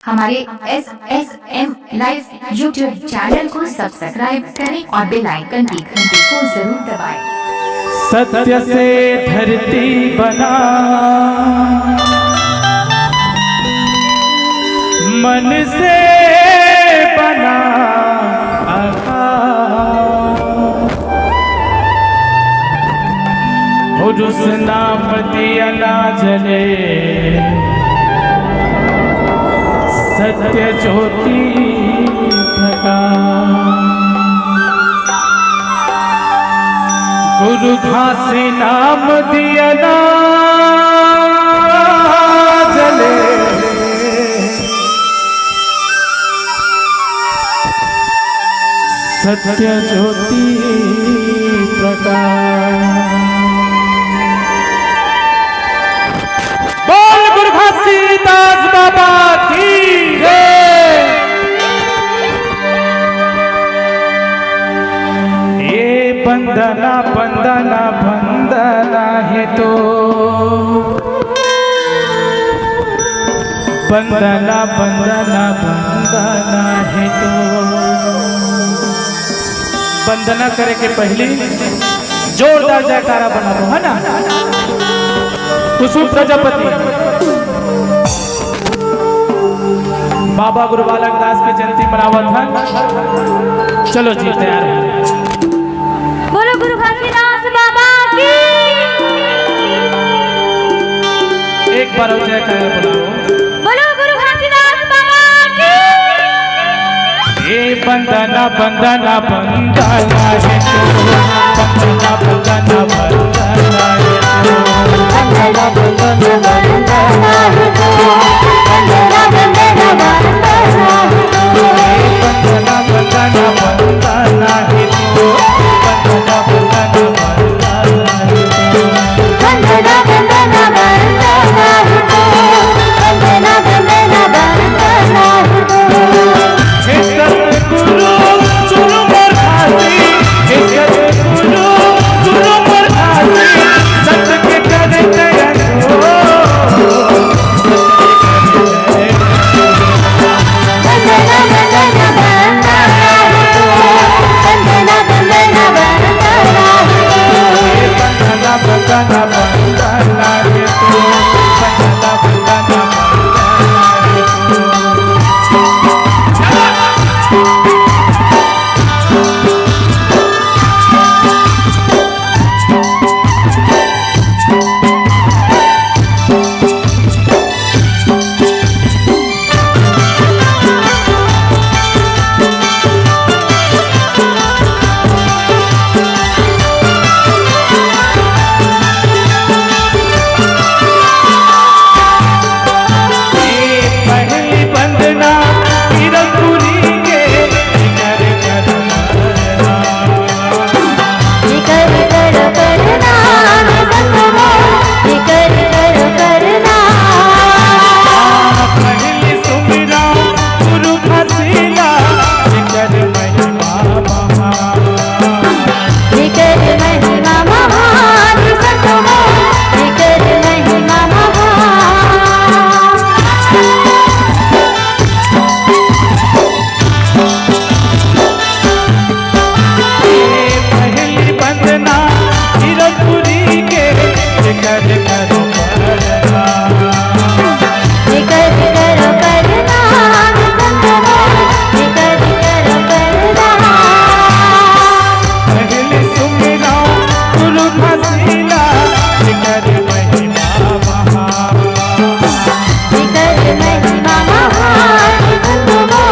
हमारे SSM live YouTube channel को subscribe करें और बेल आइकन की घंटी को जरूर दबाएं। सत्य से धरती बना, मन से बना आकाश, और उस नाम दिया ना जले सत्य ज्योति प्रकाश। गुरु घासी नाम दिया ना जले सत्य ज्योति प्रकाश। बोल गुरु घासीदास बाबा की जय। ये बंदना बंदना बंदना है तो, बंदना बंदना बंदना है तो। वंदना करे के पहले जोरदार जयकारा बना दो, है ना। कुसुम प्रजापति बाबा गुरु बालक दास की जयंती मनावत है। चलो जी तैयार है। बोलो गुरु घासीदास बाबा की। एक बार और जयकारा बुलाओ। बोलो गुरु घासीदास बाबा की। ये बंदना बंदना बंदना है तो, बंदना बंदना बंदना है तो, बंदना बंदना बंदना है तो, बंदना बंदना बंदना है तो, बंदना बंदना बंदना है तो, बंदना बंदना बंदना है तो, बंदना बंदना बंदना है तो, बंदना बंदना बंदना है तो। हे सतगुरु गुरु प्रसादी, हे सतगुरु गुरु प्रसादी, सत्य के करे जयन हो। बंदना बंदना बंदना है तो, बंदना बंदना बंदना है तो, बंदना बंदना बंदना है तो, बंदना बंदना बंदना है तो। पहली वंदना वीरपुरी के जिगर करना, जिकर कर करना है सतमो, जिकर कर करना। पहली सुमिरा गुरु घासीला, जिगर महिमा महान, जिकर महिमा महान सतमो, जिकर महिमा महान। पहली वंदना वीरपुरी के जिगर करना, जिकर कर करना है सतमो, जिकर कर करना। पहली सुमिरा गुरु घासीला, जिगर महिमा महान। जिकर महिमा महान सतमो,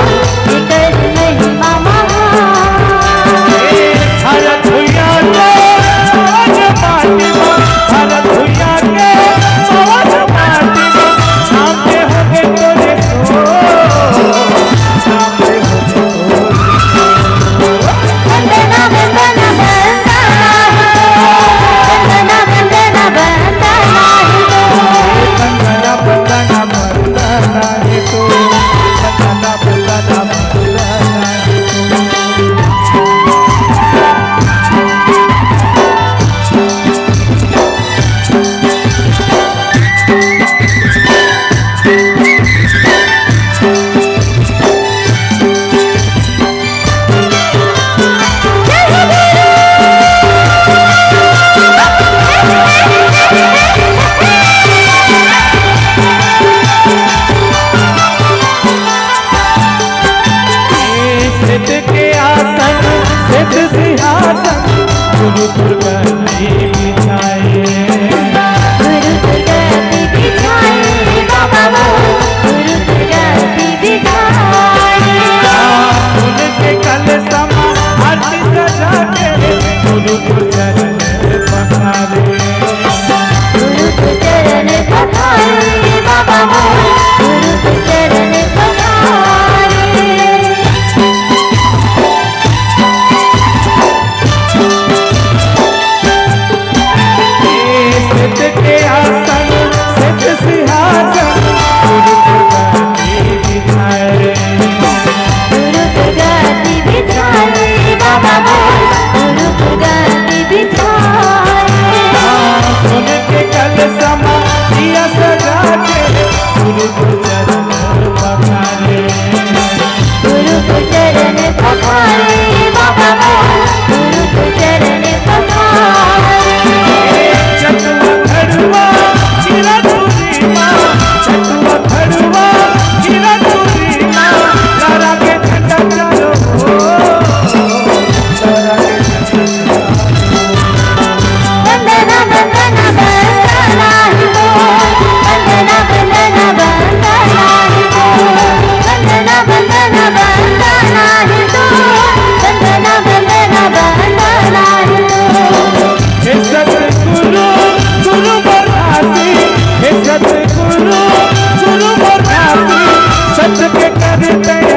जिकर महिमा महान। भारत हुआ के समाज माटी में, भारत हुआ के समाज माटी में, सामने हो गए तोरे को, सामने हो गए तोरे। बंदना बंदना बंदना है तो, बंदना बंदना बंदना है तो, बंदना बंदना बंदना है तो, बंदना बंदना बंदना है तो। सच के करते